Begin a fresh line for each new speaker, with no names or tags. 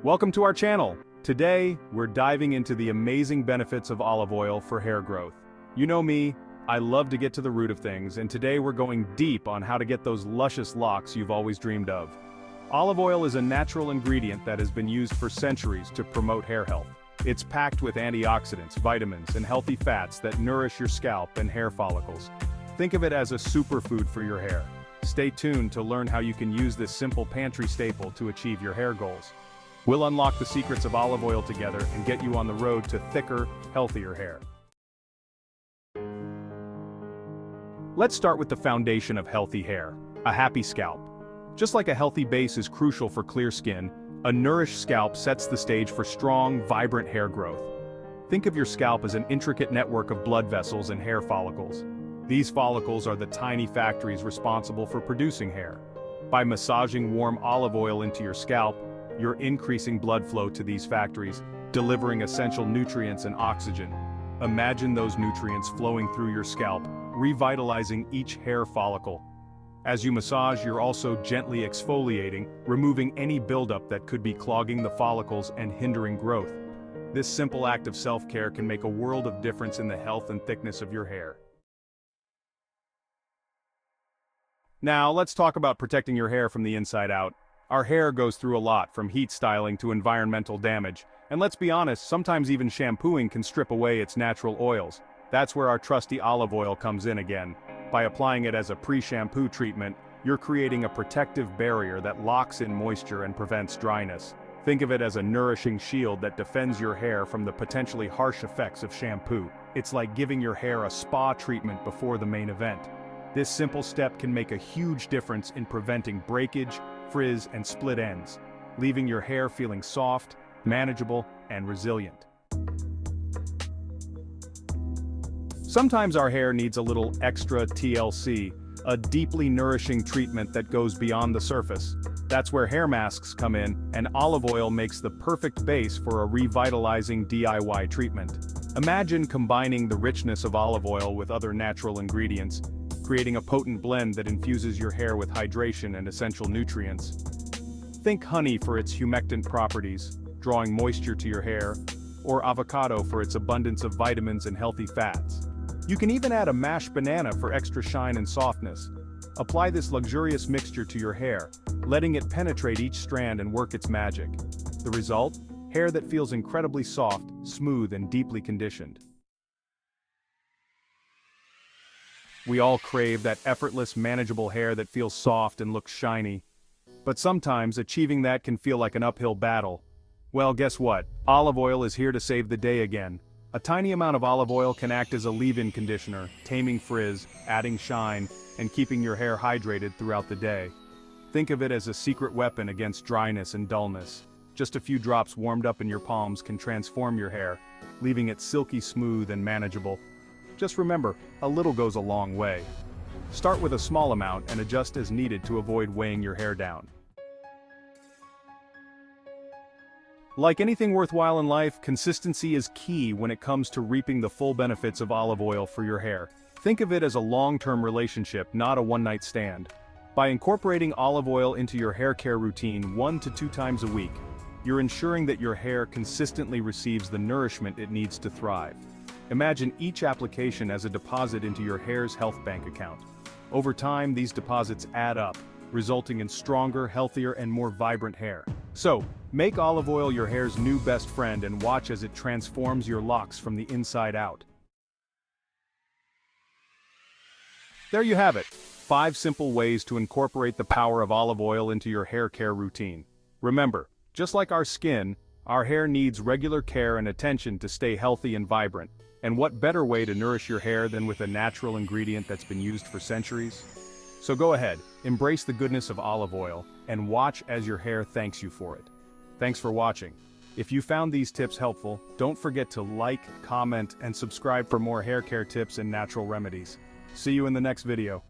Welcome to our channel. Today, we're diving into the amazing benefits of olive oil for hair growth. You know me, I love to get to the root of things, and today we're going deep on how to get those luscious locks you've always dreamed of. Olive oil is a natural ingredient that has been used for centuries to promote hair health. It's packed with antioxidants, vitamins, and healthy fats that nourish your scalp and hair follicles. Think of it as a superfood for your hair. Stay tuned to learn how you can use this simple pantry staple to achieve your hair goals. We'll unlock the secrets of olive oil together and get you on the road to thicker, healthier hair. Let's start with the foundation of healthy hair, a happy scalp. Just like a healthy base is crucial for clear skin, a nourished scalp sets the stage for strong, vibrant hair growth. Think of your scalp as an intricate network of blood vessels and hair follicles. These follicles are the tiny factories responsible for producing hair. By massaging warm olive oil into your scalp, you're increasing blood flow to these factories, delivering essential nutrients and oxygen. Imagine those nutrients flowing through your scalp, revitalizing each hair follicle. As you massage, you're also gently exfoliating, removing any buildup that could be clogging the follicles and hindering growth. This simple act of self-care can make a world of difference in the health and thickness of your hair. Now, let's talk about protecting your hair from the inside out. Our hair goes through a lot, from heat styling to environmental damage, and let's be honest, sometimes even shampooing can strip away its natural oils. That's where our trusty olive oil comes in again. By applying it as a pre-shampoo treatment, you're creating a protective barrier that locks in moisture and prevents dryness. Think of it as a nourishing shield that defends your hair from the potentially harsh effects of shampoo. It's like giving your hair a spa treatment before the main event. This simple step can make a huge difference in preventing breakage, frizz, and split ends, leaving your hair feeling soft, manageable, and resilient. Sometimes our hair needs a little extra TLC, a deeply nourishing treatment that goes beyond the surface. That's where hair masks come in, and olive oil makes the perfect base for a revitalizing DIY treatment. Imagine combining the richness of olive oil with other natural ingredients, creating a potent blend that infuses your hair with hydration and essential nutrients. Think honey for its humectant properties, drawing moisture to your hair, or avocado for its abundance of vitamins and healthy fats. You can even add a mashed banana for extra shine and softness. Apply this luxurious mixture to your hair, letting it penetrate each strand and work its magic. The result? Hair that feels incredibly soft, smooth, and deeply conditioned. We all crave that effortless, manageable hair that feels soft and looks shiny. But sometimes achieving that can feel like an uphill battle. Well, guess what? Olive oil is here to save the day again. A tiny amount of olive oil can act as a leave-in conditioner, taming frizz, adding shine, and keeping your hair hydrated throughout the day. Think of it as a secret weapon against dryness and dullness. Just a few drops warmed up in your palms can transform your hair, leaving it silky smooth and manageable. Just remember, a little goes a long way. Start with a small amount and adjust as needed to avoid weighing your hair down. Like anything worthwhile in life, consistency is key when it comes to reaping the full benefits of olive oil for your hair. Think of it as a long-term relationship, not a one-night stand. By incorporating olive oil into your hair care routine 1 to 2 times a week, you're ensuring that your hair consistently receives the nourishment it needs to thrive. Imagine each application as a deposit into your hair's health bank account. Over time, these deposits add up, resulting in stronger, healthier, and more vibrant hair. So, make olive oil your hair's new best friend and watch as it transforms your locks from the inside out. There you have it, 5 simple ways to incorporate the power of olive oil into your hair care routine. Remember, just like our skin, our hair needs regular care and attention to stay healthy and vibrant. And what better way to nourish your hair than with a natural ingredient that's been used for centuries? So go ahead, embrace the goodness of olive oil, and watch as your hair thanks you for it. Thanks for watching. If you found these tips helpful, don't forget to like, comment, and subscribe for more hair care tips and natural remedies. See you in the next video.